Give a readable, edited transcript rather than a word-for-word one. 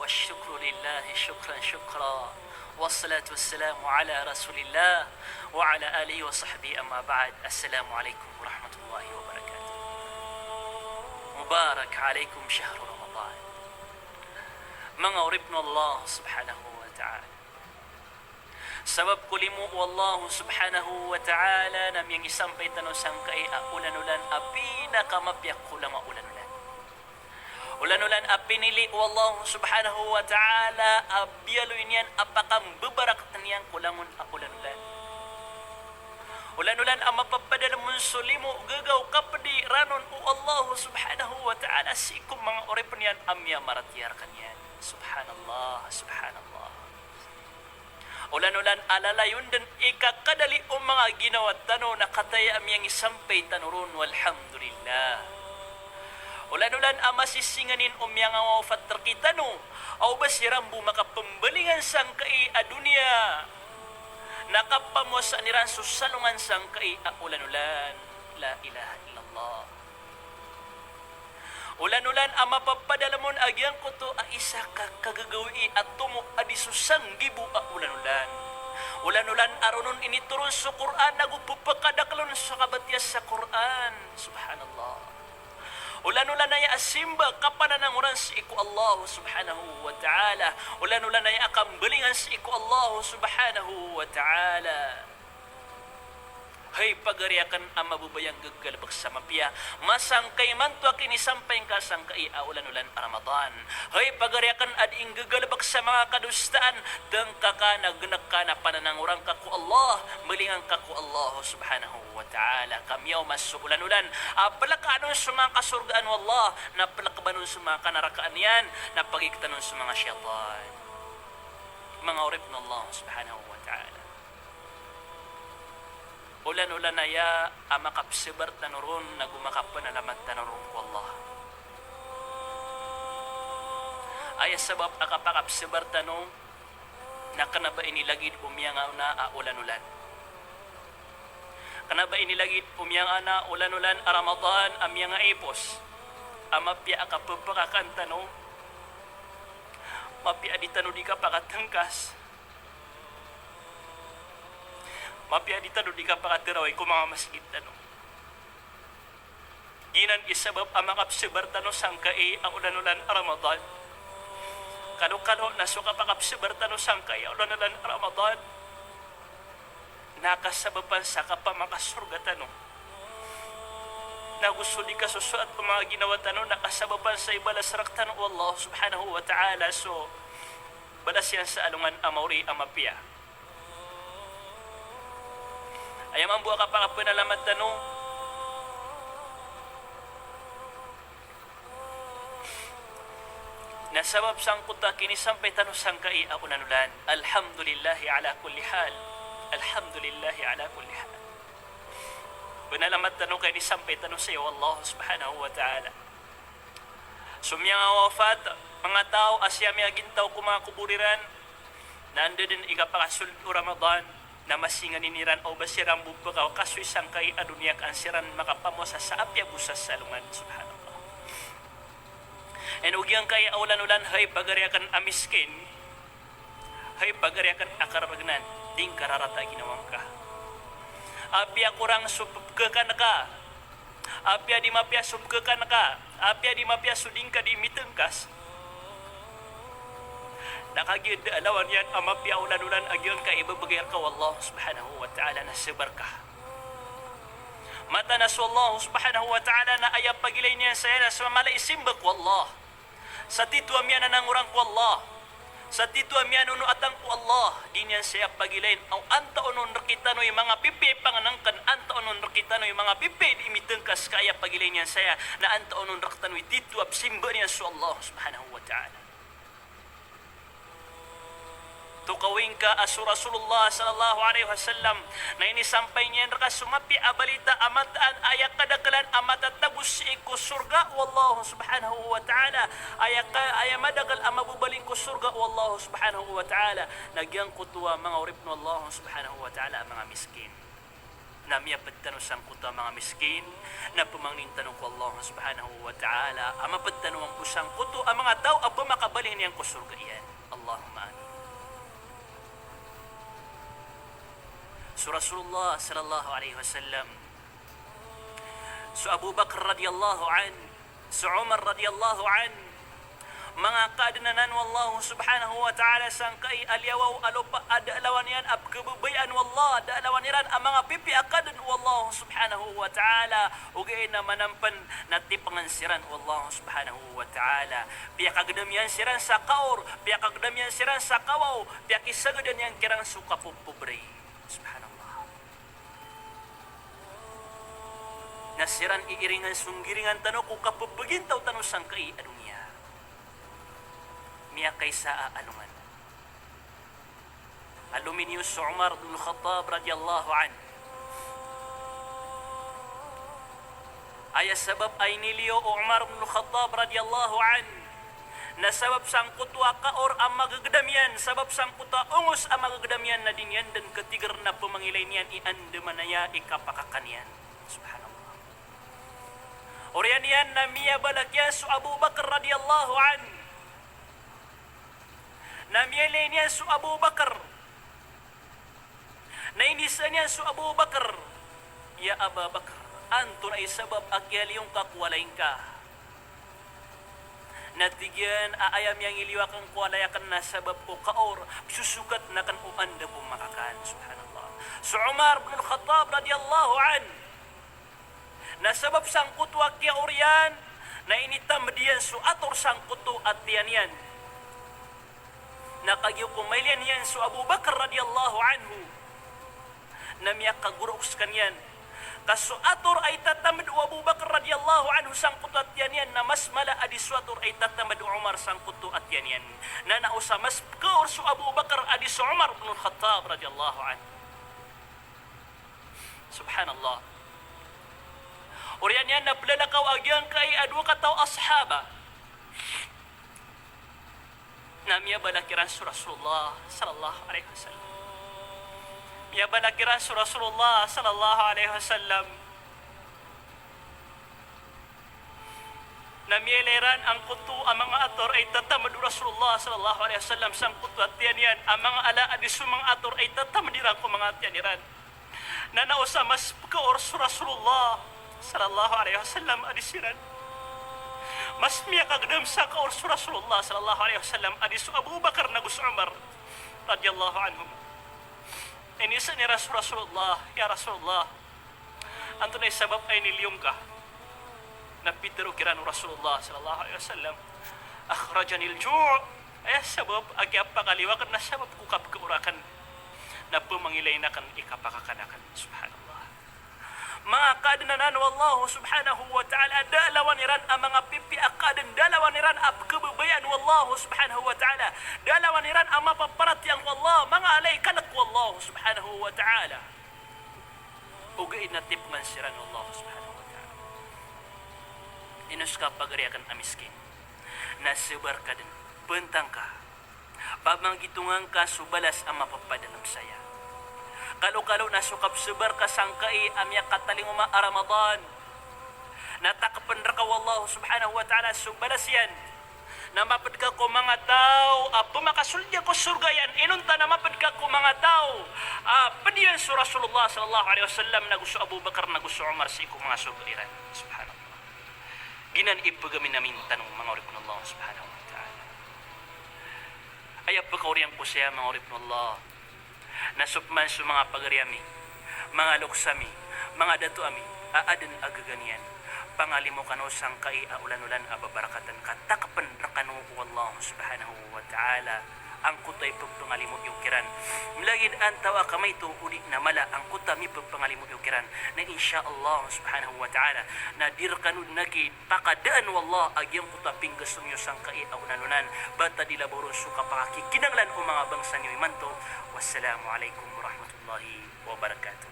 والشكر لله شكرا شكرا والصلاة والسلام على رسول الله وعلى آله وصحبه أما بعد السلام عليكم ورحمة الله وبركاته مبارك عليكم شهر رمضان menguribna Allah subhanahu wa ta'ala sabab kulimu Allah subhanahu wa ta'ala nam yang isampay tanong sangkay ulan-ulan api na kamapyak kulama ulan-ulan ulan-ulan api nili Allah subhanahu wa ta'ala abiyalo niyan apakam bebarakatan yang kulamun ulan-ulan ulan-ulan ang mapapadala mong sulimu gagaw kapadi ranon o Allah subhanahu wa ta'ala sikum mga orip niyan amya maratiyar kanyan subhanallah subhanallah ulan-ulan alalayun dan ikakadali o mga ginawa tano na kataya amyang isampay tanurun walhamdulillah ulan-ulan amasisinganin umyang awafat terkitano aw basirambu makapembelingan sangkai a dunia nakapamos aniran susalungan sangkai a ulan-ulan la ilaha illallah ulan-ulan ama papadalamon agyang kuto a isa ka kagagawi at tumo adi susang gibu a ulan-ulan ulan-ulan arunon ini turun sa Quran nagupupakadaklon sa kabatyas sa Quran subhanallah ulan-ulan na asimba kapanananguran sa iku Allah subhanahu wa ta'ala ulan-ulan na akambelingan sa iku Allah subhanahu wa ta'ala hay pagariakan ang mabubayang gagalabak sa mapya masangkay man to kini sampay ka sangkay ulan-ulan Ramadan hay pagariakan ading gagalabak sa mga kadustaan dengka ka nagnak ka na pananangurang ka ku Allah melingang ka ku Allah subhanahu wa ta'ala kamyaw masuk ulan-ulan palakanon sa mga kasurgaan wallah na palakabanon sa mga kanarakaan yan na pagiktanon sa mga syaitan mga urip na Allah subhanahu wa ta'ala ulan-ulan na ya amakapsibar tanurun na gumakapanalamad tanurun ko Allah ay sabab akapakapsibar tanong na kanaba inilagid umyangaw na ulan-ulan kanaba inilagid umyangaw na ulan-ulan Ramadan amyang ipos amapya akapapakakan tanong mapya di tanong di kapakatangkas mapya di tanong di kapakatiraway kung mga masjid tanong ginan isabab amakapsibar tanong sangkai ang ulan-ulan Ramadan kano-kano nasuka pakapsibar tanong sangkai ang ulan-ulan Ramadan nakasababan sa kapamakasurga tanong na gusto di kasusuat ang mga ginawa tanong nakasababan sa ibalasrak tanong Allah subhanahu wa ta'ala so balas yan sa alungan amawri amapya ayam ang buwa ka pa kapanalamat tanong nasabab sang kuta kini sampai tanong sangkai ulan-ulan alhamdulillahi ala kulli hal alhamdulillahi ala kulli hal panalamat tanong kay ni sampai tanong sa iyo Allah subhanahu wa ta'ala sumyang awafat mga tao asya may agintaw kumakuburiran nanda din ikapakasul Ramadan na masingan niniran o basiran bubagaw kasoy sangkay adunia kansiran makapamosa sa apya busas sa lungan subhanallah en ugyang kaya ulan-ulan hay pagariakan amiskin hay pagariakan akaragnan ding kararata ginawang ka apya kurang subkekan ka apya di mapya subkekan ka apya di mapya suding ka di mitengkas nakagid alawan yan amapya ulan-ulan agyon ka ibabagayar ka wallah subhanahu wa ta'ala na sebarkah mata na Allah subhanahu wa ta'ala na ayap pagilay niya sa yana sa malaisimbak wallah sa titwa miya na nangurang ko Allah sa titwa miya nuno atang ko Allah di niya siya pagilayin ang antaonon rakita no yung mga pipi panganangkan antaonon rakita no yung mga pipi di imitengkas kaya pagilay niya saya na antaonon rakita no yung titwa simba niya sa Allah subhanahu wa ta'ala tukawin ka asu Rasulullah sallallahu alaihi wasallam na inisampay niya raka sumapi abalita amataan ayak kadakalan amatat tabus iku surga wallahu subhanahu wa ta'ala ayak madagal amabubaling ko surga wallahu subhanahu wa ta'ala nagyang kutuwa mga urip no Allah subhanahu wa ta'ala mga miskin na miya pagtanong sang kuta mga miskin na pumangnin tanong ko Allah subhanahu wa ta'ala ama pagtanong ang pusang kuto ang mga tao ang makabaling niyan ko surga iyan. Allahumma amin. So Rasulullah sallallahu alaihi wasallam, so Abu Bakr radiyallahu an, so Umar radiyallahu an, mga kaadnanan wallahu subhanahu wa ta'ala sangkay alyawaw alopa adalawan yan ab kebubayan wallah adalawan iran ang mga pipi akadan wallahu subhanahu wa ta'ala ugay na manampan natipangan siran wallahu subhanahu wa ta'ala piya kagdamyan siran sa kaor piya kagdamyan siran sa kawaw piya kisagadan yang kirang suka pupubre subhanallah nasiran iiringan sunggiringan tano ko kapubagintaw tano sangkay adunya miya kaysa alungan. Aluminius Umar bin Khattab radiyallahu an. Ay sabab ay niliyo Umar bin Khattab radiyallahu an. Na sabab sang kutwa kaor ang magagdamyan, sabab sang kutwa ungos ang magagdamyan na dinyan dan ketigar na pumangilay niyan iandamanaya ikapakakanyan. Subhanallah. Oriyan yan na miya balagyan su Abu Bakr radiyallahu an. Namiyalay niya su Abu Bakar. Nainisa niya su Abu Bakar. Ya Abu Bakar, anto na isabab agyali yung kakwalain ka. Natigyan aayam yang iliwa kang kwalayakan na sabab ko kaor, susukat na kan uanda bumakakan. Subhanallah. Su Umar bin Khattab radiyallahu an. Na sabab sang kutwa kya oriyan, na initam diyan su ator sang kutu at diyan yan. Nakagyo kumailian yan su Abu Bakar radiyallahu anhu na miyak kagurus kanyan kaso ator ay tatamad u Abu Bakar radiyallahu anhu sang kutu at yan na mas mala adi su ator ay tatamad u Umar sang kutu at yan na nausa mas kaor su Abu Bakar adi su Umar bin Khattab radiyallahu anhu subhanallah oriyan yan na plalakaw agyan kay adu kataw ashaba namia balakiran su Rasulullah sallallahu alaihi wasallam ya balakiran su Rasulullah sallallahu alaihi wasallam namia leran ang kutu ang mga ator ay tatamad Rasulullah sallallahu alaihi wasallam sang kutu at yan ang mga ala adisu mga ator ay tatamadiran ko mga atyan na nausa mas kaor su Rasulullah sallallahu alaihi wasallam adisiran mas miya kagdam sa kaor su Rasulullah sallallahu alaihi wasallam adisu Abu Bakar na gus Umar radiyallahu anhum. Inisa ni Rasulullah, ya Rasulullah, anto na sabab ay niliyong ka na pitero kiran Rasulullah sallallahu alaihi wasallam akhrajani al-ju' ay sabab agya pakaliwakan na sabab ko kapkaurakan na pumangilay na kan ikapakakanakan subhanallah. Mga kadnanan wallahu subhanahu wa ta'ala dalawan iran ang mga pipi akadan dalawan iran ab kebubayan wallahu subhanahu wa ta'ala dalawan iran ang mapaparat yang wallah mga alay kanak wallahu subhanahu wa ta'ala ugain na tipman siran wallahu subhanahu wa ta'ala inus ka pagariakan amiskin nasubar ka din bentang ka pamanggitungan ka subalas ang mapapadalam saya kalau nasukap sebar ka sangkai amya katalinguma Ramadan natakapan raka wallahu subhanahu wa ta'ala subalas yan na mapad ka ko mga tao pumakasulya ko surga yan inunta na mapad ka ko mga tao padiyan su Rasulullah sallallahu alaihi wasallam nagusto Abu Bakar nagusto Umar sa ikong mga surga iran subhanallah ginan ipagamin namin tanong mga urip ng Allah subhanahu wa ta'ala ayap pagkauriyan po siya mga urip ng Allah nasupman su mga pagariami, mga luksami, mga datuami, aadan agaganian, pangalimo kano sangkay aulanulan ababarakatan katakapan rakano wallahu subhanahu wa ta'ala ang kutay pagpangalimo yukiran. Mlagid antawa kamay to uli na mala ang kuta mi pagpangalimo yukiran na insyaallah subhanahu wa ta'ala na dirkanud nagi pakadaan wallah agyang kuta pinggasong yu sangkay aulanulan bata dilaboro suka pakikinanglan o mga bangsa niyo imanto. Wassalamu alaikum warahmatullahi wabarakatuh.